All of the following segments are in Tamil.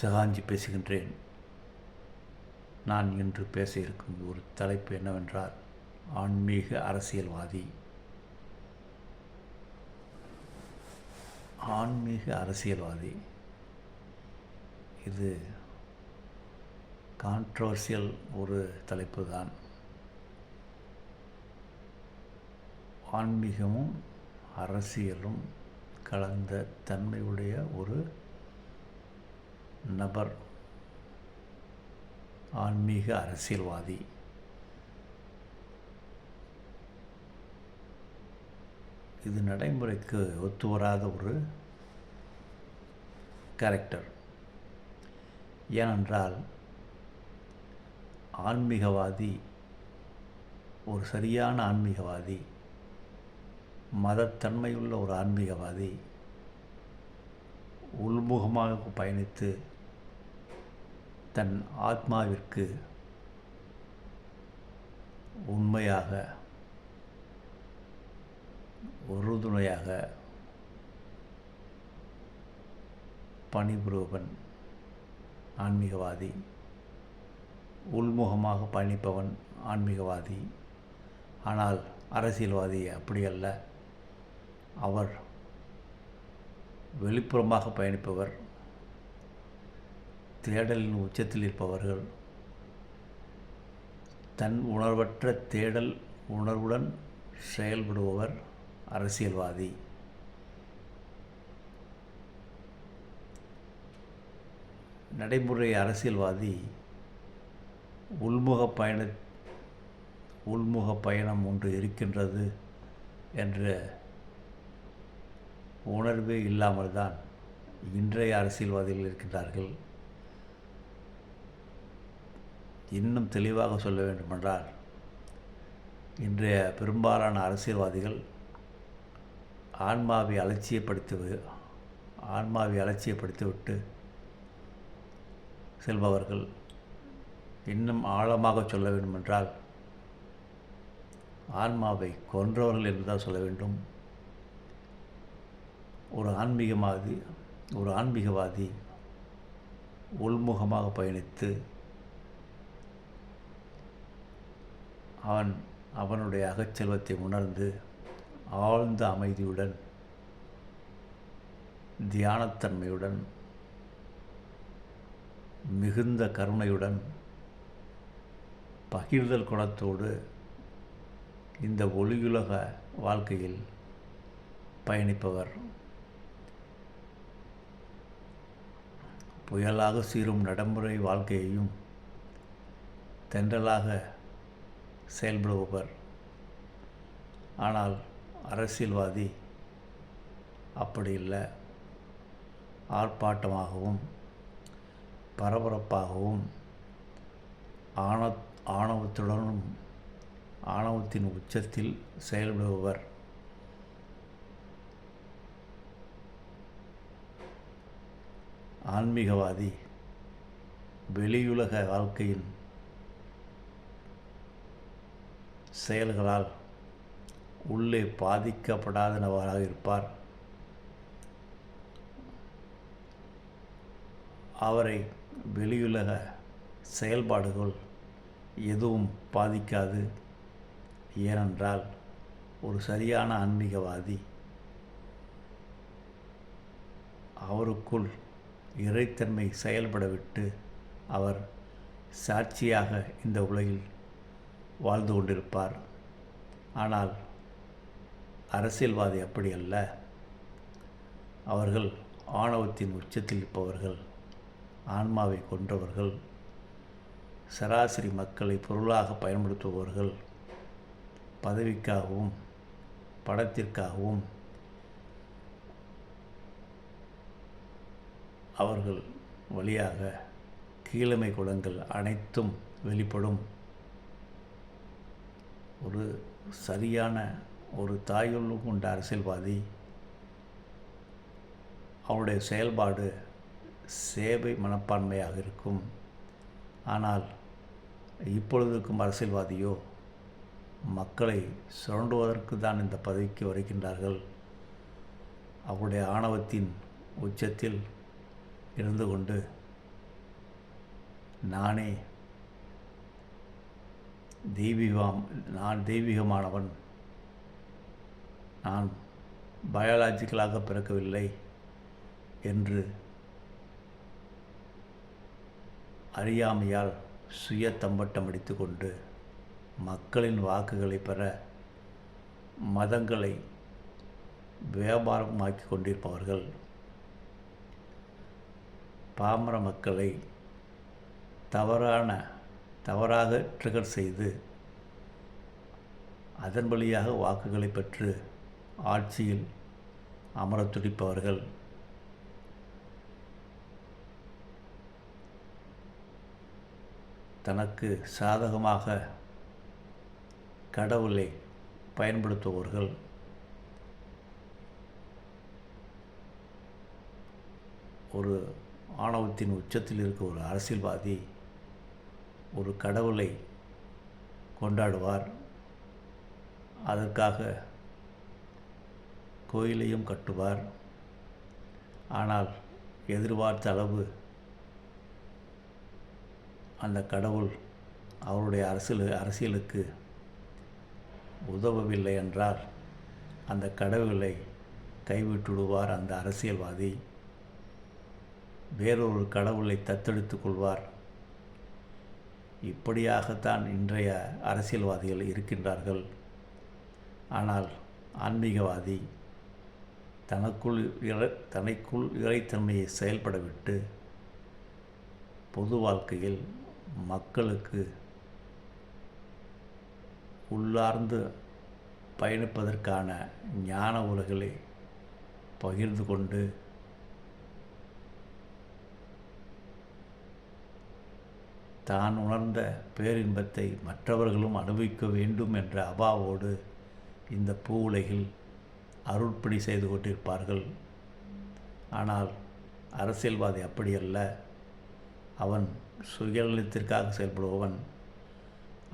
சகாஞ்சி பேசுகின்றேன். நான் இன்று பேச இருக்கும் ஒரு தலைப்பு என்னவென்றால் ஆன்மீக அரசியல்வாதி. ஆன்மீக அரசியல்வாதி இது கான்ட்ரோவர்சியல் ஒரு தலைப்பு தான். ஆன்மீகமும் அரசியலும் கலந்த தன்மையுடைய ஒரு நபர் ஆன்மீக அரசியல்வாதி. இது நடைமுறைக்கு ஒத்து வராத ஒரு கேரக்டர். ஏனென்றால் ஆன்மீகவாதி, ஒரு சரியான ஆன்மீகவாதி, மதத்தன்மையுள்ள ஒரு ஆன்மீகவாதி உள்முகமாக பயணித்து தன் ஆத்மாவிற்கு உண்மையாக உறுதுணையாக பணிபுரிபவன் ஆன்மீகவாதி. உள்முகமாக பயணிப்பவன் ஆன்மீகவாதி. ஆனால் அரசியல்வாதி அப்படியல்ல. அவர் வெளிப்புறமாக பயணிப்பவர், தேடலின் உச்சத்தில் இருப்பவர்கள். தன் உணர்வற்ற தேடல் உணர்வுடன் செயல்படுபவர் அரசியல்வாதி. நடைமுறை அரசியல்வாதி உள்முக பயணம் ஒன்று இருக்கின்றது என்ற உணர்வே இல்லாமல் தான் இன்றைய அரசியல்வாதிகள் இருக்கின்றார்கள். இன்னும் தெளிவாக சொல்ல வேண்டுமென்றால், இன்றைய பெரும்பாலான அரசியல்வாதிகள் ஆன்மாவை அலட்சியப்படுத்திவிட்டு செல்பவர்கள். இன்னும் ஆழமாக சொல்ல வேண்டுமென்றால், ஆன்மாவை கொன்றவர்கள் என்றுதான் சொல்ல வேண்டும். ஒரு ஆன்மீகவாதி உள்முகமாக பயணித்து அவனுடைய அகச்செல்வத்தை உணர்ந்து ஆழ்ந்த அமைதியுடன், தியானத்தன்மையுடன், மிகுந்த கருணையுடன், பகிர்தல் குணத்தோடு இந்த ஒளியுலக வாழ்க்கையில் பயணிப்பவர். புயலாக சீரும் நடைமுறை வாழ்க்கையையும் தென்றலாக செயல்படுபவர். ஆனால் அரசியல்வாதி அப்படி இல்லை. ஆர்ப்பாட்டமாகவும் பரபரப்பாகவும் ஆணவத்துடனும் ஆணவத்தின் உச்சத்தில் செயல்படுபவர். ஆன்மீகவாதி வெளியுலக வாழ்க்கையின் செயல்களால் உள்ளே பாதிக்கப்படாத நபராக இருப்பார். அவரை வெளியுலக செயல்பாடுகள் எதுவும் பாதிக்காது. ஏனென்றால் ஒரு சரியான ஆன்மீகவாதி அவருக்குள் இறைத்தன்மை செயல்படவிட்டு அவர் சாட்சியாக இந்த உலகில் வாழ்ந்து கொண்டிருப்பார். ஆனால் அரசியல்வாதி அப்படி அல்ல. அவர்கள் ஆணவத்தின் உச்சத்தில் இருப்பவர்கள், ஆன்மாவை கொன்றவர்கள், சராசரி மக்களை பொருளாக பயன்படுத்துபவர்கள், பதவிக்காகவும் பணத்திற்காகவும் அவர்கள் வழியாக கீழமை குணங்கள் அனைத்தும் வெளிப்படும். ஒரு சரியான ஒரு தாயுள்ளம் கொண்ட அரசியல்வாதி அவருடைய செயல்பாடு சேவை மனப்பான்மையாக இருக்கும். ஆனால் இப்பொழுதுக்கும் அரசியல்வாதியோ மக்களை சுரண்டுவதற்கு தான் இந்த பதவிக்கு வருகின்றார்கள். அவருடைய ஆணவத்தின் உச்சத்தில் இருந்து கொண்டு நானே தெய்வீகம், நான் தெய்வீகமானவன், நான் பயாலஜிக்கலாக பிறக்கவில்லை என்று அறியாமையால் சுய தம்பட்டம் அடித்துக்கொண்டு மக்களின் வாக்குகளை பெற மதங்களை வியாபாரமாக்கி கொண்டிருப்பவர்கள் பாமர மக்களை தவறாக ட்ரிகர் செய்து அதன் வழியாக வாக்குகளை பெற்று ஆட்சியில் அமரத் துடிப்பவர்கள் தனக்கு சாதகமாக கடவுளை பயன்படுத்துபவர்கள் ஒரு ஆணவத்தின் உச்சத்தில் இருக்க ஒரு அரசியல்வாதி ஒரு கடவுளை கொண்டாடுவார், அதற்காக கோயிலையும் கட்டுவார். ஆனால் எதிர்பார்த்த அளவு அந்த கடவுள் அவருடைய அரசியலுக்கு உதவவில்லை என்றால் அந்த கடவுளை கைவிட்டுவிடுவார். அந்த அரசியல்வாதி வேறொரு கடவுளை தத்தெடுத்து கொள்வார். இப்படியாகத்தான் இன்றைய அரசியல்வாதிகள் இருக்கின்றார்கள். ஆனால் ஆன்மீகவாதி தனக்குள் இறைத்தன்மையை செயல்பட விட்டு பொது வாழ்க்கையில் மக்களுக்கு உள்ளார்ந்து பயணிப்பதற்கான ஞான உலகளை பகிர்ந்து கொண்டு தான் உணர்ந்த பேரின்பத்தை மற்றவர்களும் அனுபவிக்க வேண்டும் என்ற அபாவோடு இந்த பூ உலகில் அருட்பணி செய்து கொண்டிருப்பார்கள். ஆனால் அரசியல்வாதி அப்படியல்ல. அவன் சுயநலத்திற்காக செயல்படுபவன்,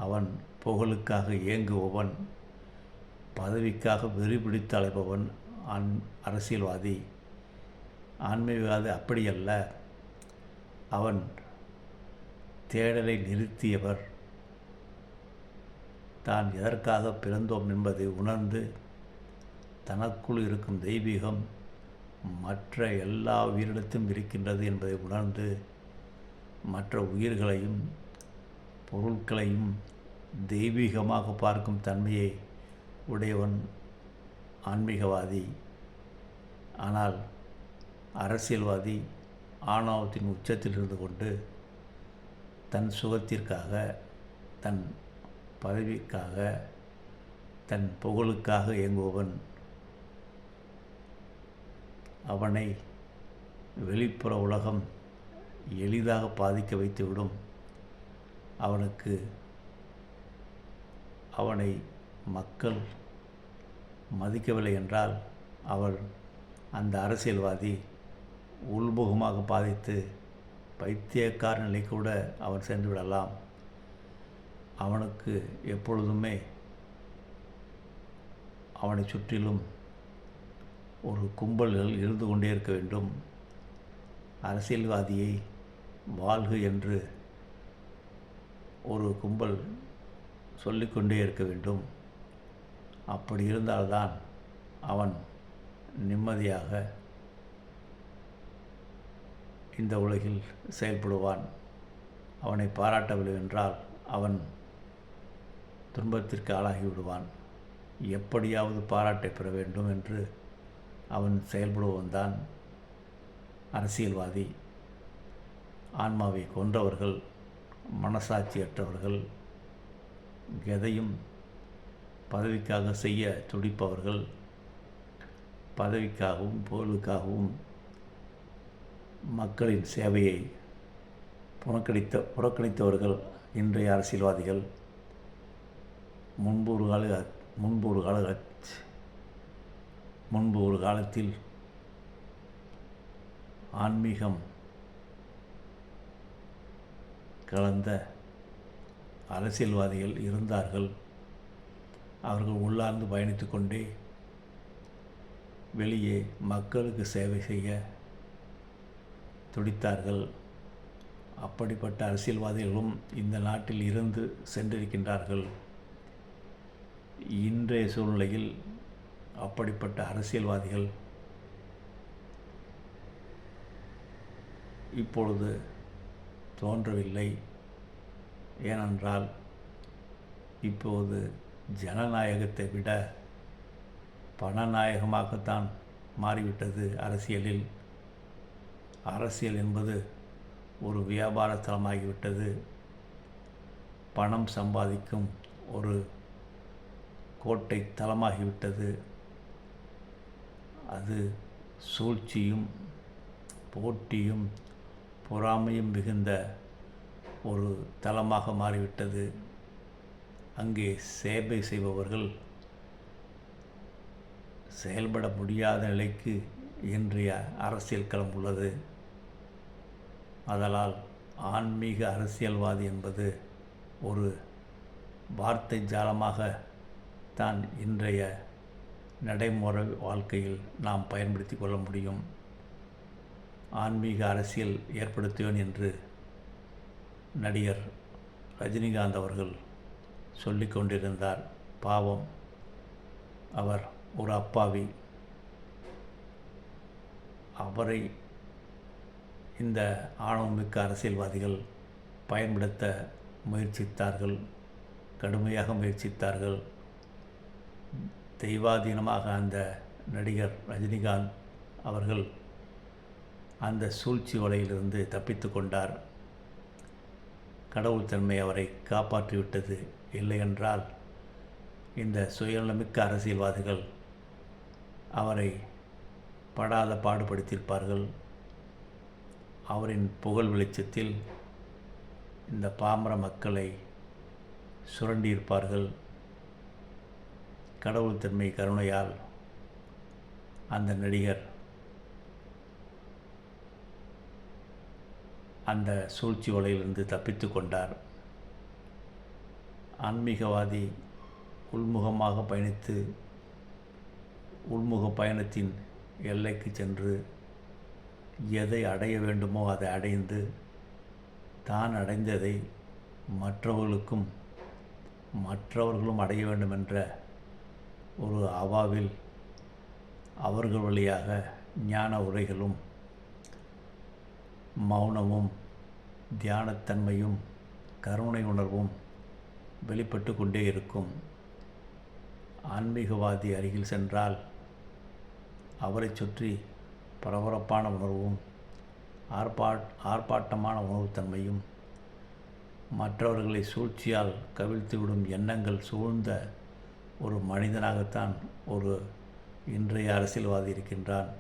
அவன் புகழுக்காக இயங்குபவன், பதவிக்காக வெறி பிடித்து அலைபவன் அரசியல்வாதி. ஆன்மீகவாதி அப்படியல்ல. அவன் தேடலை நிறுத்தியவர். தான் எதற்காக பிறந்தோம் என்பதை உணர்ந்து தனக்குள் இருக்கும் தெய்வீகம் மற்ற எல்லா உயிரிடத்தும் இருக்கின்றது என்பதை உணர்ந்து மற்ற உயிர்களையும் பொருட்களையும் தெய்வீகமாக பார்க்கும் தன்மையை உடையவன் ஆன்மீகவாதி. ஆனால் அரசியல்வாதி ஆணவத்தின் உச்சத்தில் இருந்து கொண்டு தன் சுகத்திற்காக, தன் பதவிக்காக, தன் புகழுக்காக இயங்குபவன். அவனை வெளிப்புற உலகம் எளிதாக பாதிக்க வைத்துவிடும். அவனை மக்கள் மதிக்கவில்லை என்றால் அந்த அரசியல்வாதி உள்முகமாக பாதித்து பைத்தியக்கார நிலை கூட அவன் சென்று விடலாம். அவனுக்கு எப்பொழுதுமே அவனை சுற்றிலும் ஒரு கும்பல்கள் இருந்து கொண்டே இருக்க வேண்டும். அரசியல்வாதியை வாழ்க என்று ஒரு கும்பல் சொல்லிக்கொண்டே இருக்க வேண்டும். அப்படி இருந்தால்தான் அவன் நிம்மதியாக இந்த உலகில் செயல்படுவான். அவனை பாராட்டவில்லை என்றால் அவன் துன்பத்திற்கு ஆளாகிவிடுவான். எப்படியாவது பாராட்டை பெற வேண்டும் என்று அவன் செயல்படுவன்தான் அரசியல்வாதி. ஆன்மாவை கொன்றவர்கள், மனசாட்சியற்றவர்கள், எதையும் பதவிக்காக செய்ய துடிப்பவர்கள், பதவிக்காகவும் புகழுக்காகவும் மக்களின் சேவையை புறக்கணித்தவர்கள் இன்றைய அரசியல்வாதிகள். முன்பு ஒரு காலத்தில் ஆன்மீகம் கலந்த அரசியல்வாதிகள் இருந்தார்கள். அவர்கள் உள்ளார்ந்து பயணித்து கொண்டே வெளியே மக்களுக்கு சேவை செய்ய துடித்தார்கள். அப்படிப்பட்ட அரசியல்வாதிகளும் இந்த நாட்டில் இருந்து சென்றிருக்கின்றார்கள். இன்றைய சூழ்நிலையில் அப்படிப்பட்ட அரசியல்வாதிகள் இப்பொழுது தோன்றவில்லை. ஏனென்றால் இப்போது ஜனநாயகத்தை விட பணநாயகமாகத்தான் மாறிவிட்டது அரசியலில். அரசியல் என்பது ஒரு வியாபார தளமாகிவிட்டது. பணம் சம்பாதிக்கும் ஒரு கோட்டை தளமாகிவிட்டது. அது சூழ்ச்சியும் போட்டியும் பொறாமையும் மிகுந்த ஒரு தளமாக மாறிவிட்டது. அங்கே சேவை செய்பவர்கள் செயல்பட முடியாத நிலைக்கு இன்றைய அரசியல் களம் உள்ளது. ஆதலால் ஆன்மீக அரசியல்வாதி என்பது ஒரு வார்த்தை ஜாலமாக தான் இன்றைய நடைமுறை வாழ்க்கையில் நாம் பயன்படுத்தி கொள்ள முடியும். ஆன்மீக அரசியல் ஏற்படுத்துவேன் என்று நடிகர் ரஜினிகாந்த் அவர்கள் சொல்லிக் கொண்டிருந்தார். பாவம், அவர் ஒரு அப்பாவி. அவரை இந்த ஆணவமிக்க அரசியல்வாதிகள் பயன்படுத்த முயற்சித்தார்கள், கடுமையாக முயற்சித்தார்கள். தெய்வாதீனமாக அந்த நடிகர் ரஜினிகாந்த் அவர்கள் அந்த சூழ்ச்சி வலையிலிருந்து தப்பித்து கொண்டார். கடவுள் தன்மை அவரை காப்பாற்றிவிட்டது. இல்லையென்றால் இந்த சுயநலமிக்க அரசியல்வாதிகள் அவரை படாத பாடுபடுத்தியிருப்பார்கள். அவரின் புகழ் வெளிச்சத்தில் இந்த பாமர மக்களை சுரண்டியிருப்பார்கள். கடவுள் தன்மை கருணையால் அந்த நடிகர் அந்த சூழ்ச்சி வலையிலிருந்து தப்பித்து கொண்டார். ஆன்மீகவாதி உள்முகமாக பயணித்து உள்முக பயணத்தின் எல்லைக்கு சென்று எதை அடைய வேண்டுமோ அதை அடைந்து தான் அடைந்ததை மற்றவர்களும் அடைய வேண்டும் என்ற ஒரு அவாவில் அவர்கள் வழியாக ஞான உரைகளும் மௌனமும் தியானத்தன்மையும் கருணை உணர்வும் வெளிப்பட்டு கொண்டே இருக்கும். ஆன்மீகவாதி அருகில் சென்றால் அவரை சுற்றி பரபரப்பான உணர்வும் ஆர்ப்பாட்டமான உணர்வுத்தன்மையும் மற்றவர்களை சூழ்ச்சியால் கவிழ்த்துவிடும் எண்ணங்கள் சூழ்ந்த ஒரு மனிதனாகத்தான் ஒரு இன்றைய அரசியல்வாதி இருக்கின்றான்.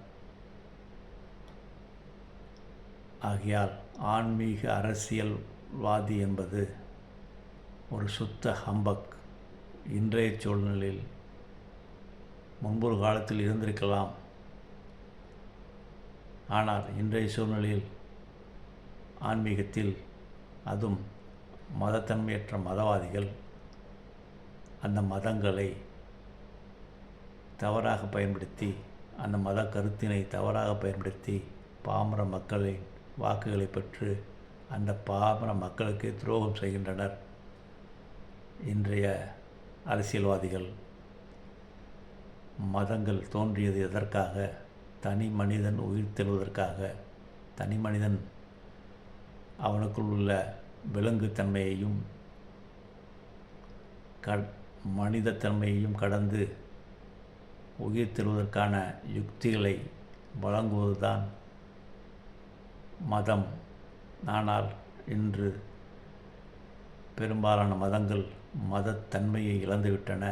ஆகையால் ஆன்மீக அரசியல்வாதி என்பது ஒரு சுத்த ஹம்பக். இன்றைய சூழ்நிலையில் முன்பொரு காலத்தில் இருந்திருக்கலாம். ஆனால் இன்றைய சூழ்நிலையில் ஆன்மீகத்தில் அதுவும் மதத்தன்மையற்ற மதவாதிகள் அந்த மதங்களை தவறாக பயன்படுத்தி அந்த மத கருத்தினை தவறாக பயன்படுத்தி பாமர மக்களின் வாக்குகளை பெற்று அந்த பாமர மக்களுக்கு துரோகம் செய்கின்றனர். இன்றைய அரசியல்வாதிகள் மதங்கள் தோன்றியது எதற்காக? தனி மனிதன் உயிர் தெழுவதற்காக. தனி மனிதன் அவனுக்குள் உள்ள விலங்குத்தன்மையையும் மனிதத்தன்மையையும் கடந்து உயிர் தெழுவதற்கான யுக்திகளை வழங்குவதுதான் மதம். ஆனால் இன்று பெரும்பாலான மதங்கள் மதத்தன்மையை இழந்துவிட்டன,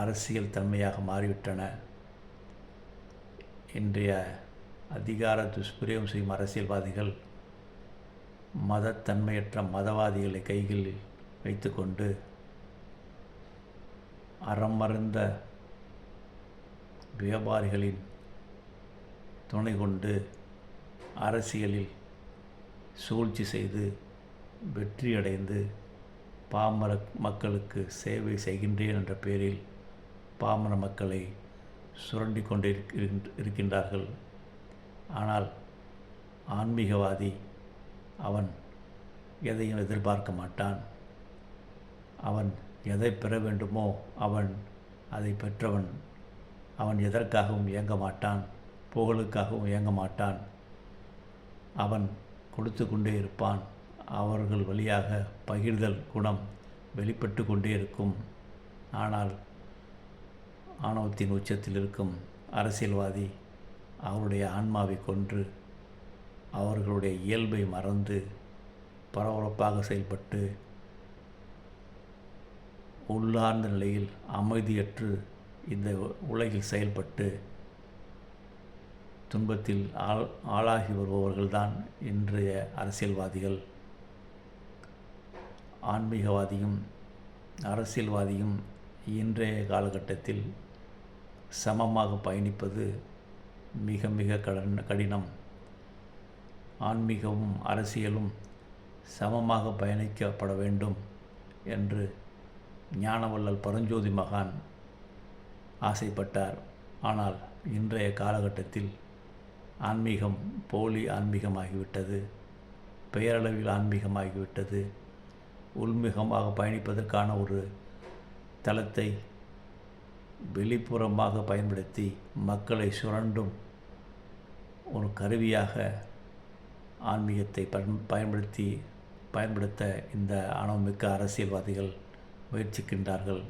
அரசியல் தன்மையாக மாறிவிட்டன. இன்றைய அதிகார துஷ்பிரயோகம் செய்யும் அரசியல்வாதிகள் மதத்தன்மையற்ற மதவாதிகளை கைகளில் வைத்துக்கொண்டு அறம் மறந்த வியாபாரிகளின் துணை கொண்டு அரசியலில் சூழ்ச்சி செய்து வெற்றியடைந்து பாமர மக்களுக்கு சேவை செய்கின்றேன் என்ற பெயரில் பாமர மக்களை சுரண்டி கொண்டிருக்கின்றார்கள். ஆனால் ஆன்மீகவாதி அவன் எதையும் எதிர்பார்க்க மாட்டான். அவன் எதை பெற வேண்டுமோ அவன் அதை பெற்றவன். அவன் எதற்காகவும் ஏங்க மாட்டான், புகழுக்காகவும் ஏங்க மாட்டான். அவன் கொடுத்து கொண்டே இருப்பான். அவர்கள் வழியாக பகிர்தல் குணம் வெளிப்பட்டு கொண்டே இருக்கும். ஆனால் ஆணவத்தின் உச்சத்தில் இருக்கும் அரசியல்வாதி அவருடைய ஆன்மாவை கொன்று அவர்களுடைய இயல்பை மறந்து பரபரப்பாக செயல்பட்டு உள்ளார்ந்த நிலையில் அமைதியற்று இந்த உலகில் செயல்பட்டு துன்பத்தில் ஆளாகி வருபவர்கள்தான் இன்றைய அரசியல்வாதிகள். ஆன்மீகவாதியும் அரசியல்வாதியும் இன்றைய காலகட்டத்தில் சமமாக பயணிப்பது மிக மிக கடினம். ஆன்மீகமும் அரசியலும் சமமாக பயணிக்கப்பட வேண்டும் என்று ஞானவள்ளல் பரஞ்சோதி மகான் ஆசைப்பட்டார். ஆனால் இன்றைய காலகட்டத்தில் ஆன்மீகம் போலி ஆன்மீகமாகிவிட்டது, பெயரளவில் ஆன்மீகமாகிவிட்டது. உள்முகமாக பயணிப்பதற்கான ஒரு தளத்தை வெளிப்புறமாக பயன்படுத்தி மக்களை சுரண்டும் ஒரு கருவியாக ஆன்மீகத்தை பயன்படுத்த இந்த ஆணவமிக்க அரசியல்வாதிகள் முயற்சிக்கின்றார்கள்.